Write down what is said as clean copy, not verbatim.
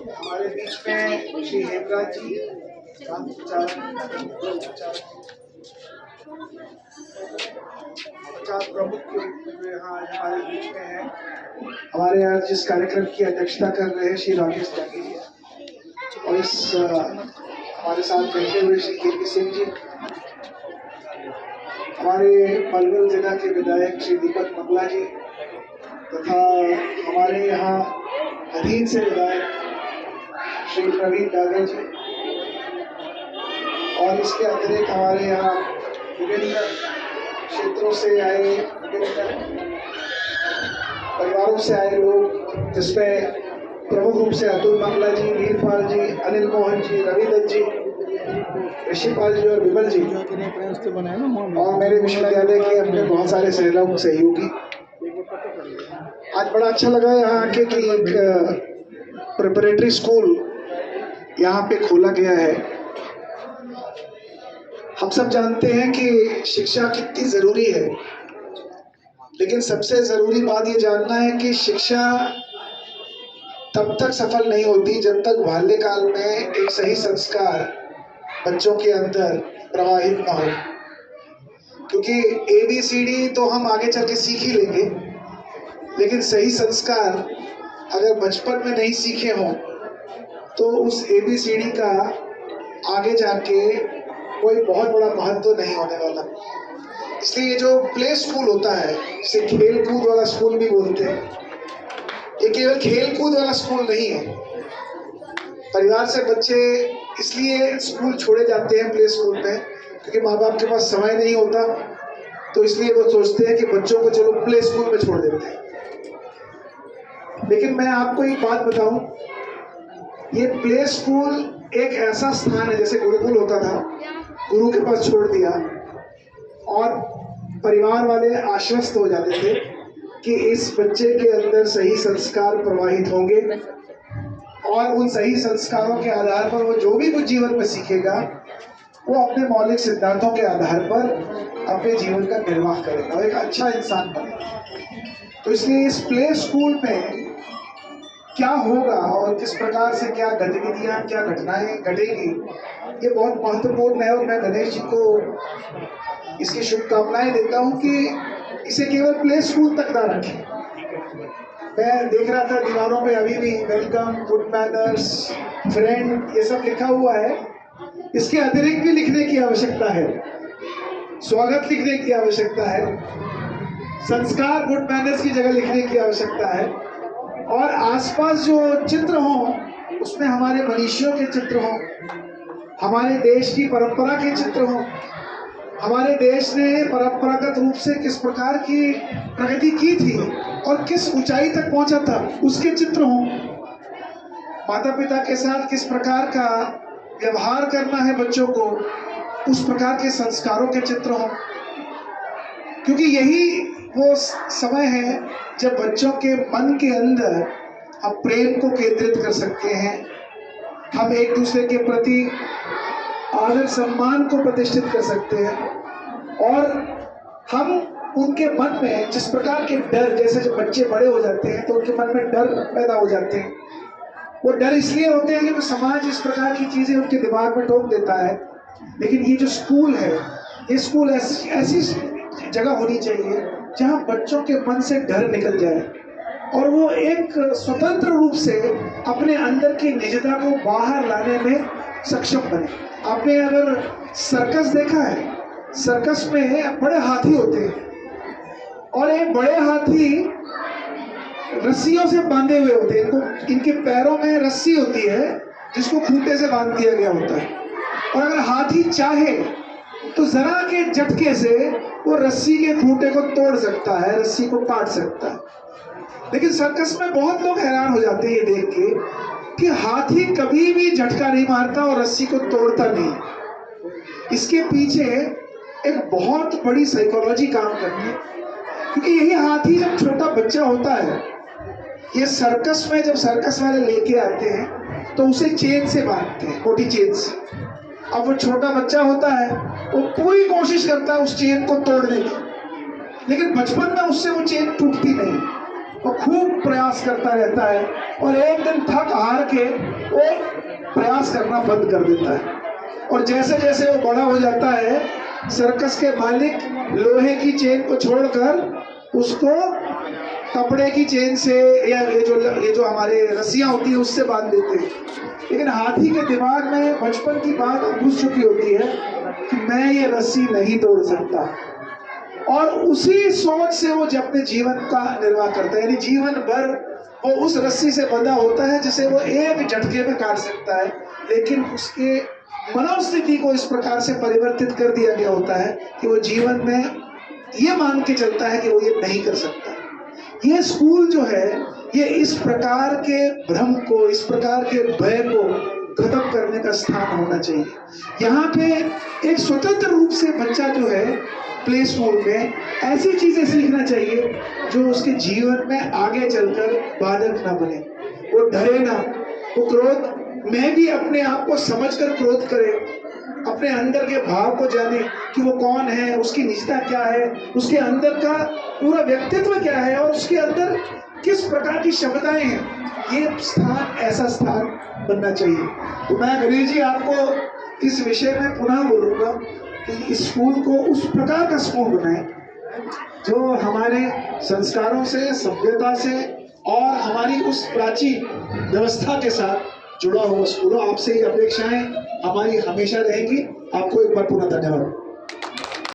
हमारे बीच में श्री हेमराज जी प्रचार प्रमुख के रूप में जो यहाँ हमारे बीच में है। हमारे यहाँ जिस कार्यक्रम की अध्यक्षता कर रहे हैं श्री राकेश त्यागी जी, और इस हमारे साथ बैठे हुए श्री के सिंह जी, हमारे पलवल जिला के विधायक श्री दीपक मंगला जी, तथा हमारे यहाँ अधीन से विधायक श्री प्रवीण डागर जी, और इसके अतिरिक्त हमारे यहाँ विभिन्न क्षेत्रों से आए, विभिन्न परिवारों से आए लोग, जिसमें प्रमुख रूप से अतुल मंगला जी, वीरपाल जी, अनिल मोहन जी, रवि दत्त जी, ऋषिपाल जी और विमल जी, और मेरे विश्वविद्यालय के अपने बहुत सारे सहयोगी। आज बड़ा अच्छा लगा यहाँ आके कि एक प्रिपरेटरी स्कूल यहाँ पे खोला गया है। हम सब जानते हैं कि शिक्षा कितनी जरूरी है, लेकिन सबसे जरूरी बात ये जानना है कि शिक्षा तब तक सफल नहीं होती जब तक बाल्यकाल में एक सही संस्कार बच्चों के अंदर प्रवाहित ना हो। क्योंकि ABCD तो हम आगे चल के सीख ही लेंगे, लेकिन सही संस्कार अगर बचपन में नहीं सीखे हों तो उस ABCD का आगे जाके कोई बहुत बड़ा महत्व नहीं होने वाला। इसलिए जो प्ले स्कूल होता है, जिसे खेल कूद वाला स्कूल भी बोलते हैं, ये केवल खेल कूद वाला स्कूल नहीं है। परिवार से बच्चे इसलिए स्कूल छोड़े जाते हैं प्ले स्कूल में, क्योंकि माँ बाप के पास समय नहीं होता, तो इसलिए वो सोचते हैं कि बच्चों को चलो प्ले स्कूल में छोड़ देते हैं। लेकिन मैं आपको एक बात बताऊं, ये प्ले स्कूल एक ऐसा स्थान है, जैसे गुरुकुल होता था, गुरु के पास छोड़ दिया और परिवार वाले आश्वस्त हो जाते थे कि इस बच्चे के अंदर सही संस्कार प्रवाहित होंगे, और उन सही संस्कारों के आधार पर वो जो भी कुछ जीवन में सीखेगा वो अपने मौलिक सिद्धांतों के आधार पर अपने जीवन का निर्वाह करेगा और एक अच्छा इंसान बनेगा। तो इसलिए इस प्ले स्कूल में क्या होगा और किस प्रकार से क्या गतिविधियां, क्या घटनाएं घटेगी, ये बहुत महत्वपूर्ण है। और मैं गणेश जी को इसकी शुभकामनाएं देता हूं कि इसे केवल प्ले स्कूल तक ना रखें। मैं देख रहा था दीवारों पे अभी भी वेलकम, गुड मैनर्स, फ्रेंड, ये सब लिखा हुआ है। इसके अतिरिक्त भी लिखने की आवश्यकता है, स्वागत लिखने की आवश्यकता है, संस्कार गुड मैनर्स की जगह लिखने की आवश्यकता है, और आसपास जो चित्र हों उसमें हमारे मनीषियों के चित्र हों, हमारे देश की परंपरा के चित्र हों, हमारे देश ने परंपरागत रूप से किस प्रकार की प्रगति की थी और किस ऊंचाई तक पहुंचा था उसके चित्र हों, माता पिता के साथ किस प्रकार का व्यवहार करना है बच्चों को, उस प्रकार के संस्कारों के चित्र हों। क्योंकि यही वो समय है जब बच्चों के मन के अंदर हम प्रेम को केंद्रित कर सकते हैं, हम एक दूसरे के प्रति आदर सम्मान को प्रतिष्ठित कर सकते हैं, और हम उनके मन में जिस प्रकार के डर, जैसे जब बच्चे बड़े हो जाते हैं तो उनके मन में डर पैदा हो जाते हैं। वो डर इसलिए होते हैं कि समाज इस प्रकार की चीजें उनके दिमाग में ठोक देता है। लेकिन ये जो स्कूल है, ये स्कूल ऐसी जगह होनी चाहिए जहां बच्चों के मन से डर निकल जाए और वो एक स्वतंत्र रूप से अपने अंदर की निजता को बाहर लाने में सक्षम बने। आपने अगर सर्कस देखा है, सर्कस में बड़े हाथी होते हैं और ये बड़े हाथी रस्सियों से बांधे हुए होते हैं। इनके पैरों में रस्सी होती है जिसको खूंटे से बांध दिया गया होता है, और अगर हाथी चाहे तो जरा के झटके से वो रस्सी के खूंटे को तोड़ सकता है, रस्सी को काट सकता है। लेकिन सर्कस में बहुत लोग हैरान हो जाते हैं ये देख के कि हाथी कभी भी झटका नहीं मारता और रस्सी को तोड़ता नहीं। इसके पीछे एक बहुत बड़ी साइकोलॉजी काम करती है, क्योंकि यही हाथी जब छोटा बच्चा होता है, ये सर्कस में जब सर्कस वाले लेके आते हैं तो उसे चेन से बांधते हैं, मोटी चेन से। अब वो छोटा बच्चा होता है, वो पूरी कोशिश करता है उस चेन को तोड़ने की, लेकिन बचपन में उससे वो चेन टूटती नहीं। वो खूब प्रयास करता रहता है और एक दिन थक हार के वो प्रयास करना बंद कर देता है। और जैसे जैसे वो बड़ा हो जाता है, सर्कस के मालिक लोहे की चेन को छोड़कर उसको कपड़े की चेन से या ये जो हमारे रस्सियां होती है उससे बांध देते हैं। लेकिन हाथी के दिमाग में बचपन की बात घुस चुकी होती है कि मैं ये रस्सी नहीं तोड़ सकता, और उसी सोच से वो जब अपने जीवन का निर्वाह करता है, यानी जीवन भर वो उस रस्सी से बंधा होता है जिसे वो एक झटके में काट सकता है। लेकिन उसके मनोस्थिति को इस प्रकार से परिवर्तित कर दिया गया होता है कि वो जीवन में ये मान के चलता है कि वो ये नहीं कर सकता। ये स्कूल जो है ये इस प्रकार के भ्रम को, इस प्रकार के भय को खत्म करने का स्थान होना चाहिए। यहाँ पे एक स्वतंत्र रूप से बच्चा जो है प्ले स्कूल में ऐसी चीजें सीखना चाहिए जो उसके जीवन में आगे चलकर बाधक ना बने। वो डरे ना, वो क्रोध में भी अपने आप को समझकर क्रोध करे, अपने अंदर के भाव को जाने कि वो कौन है, उसकी निजता क्या है, उसके अंदर का पूरा व्यक्तित्व क्या है और उसके अंदर किस प्रकार की क्षमताएं हैं। ये स्थान ऐसा स्थान बनना चाहिए। तो मैं गणेश जी आपको इस विषय में पुनः बोलूंगा कि इस स्कूल को उस प्रकार का स्कूल बनाए जो हमारे संस्कारों से, सभ्यता से और हमारी उस प्राचीन व्यवस्था के साथ जुड़ा हुआ स्कूल हो। आपसे ये अपेक्षाएं हमारी हमेशा रहेंगी। आपको एक बार पुनः धन्यवाद।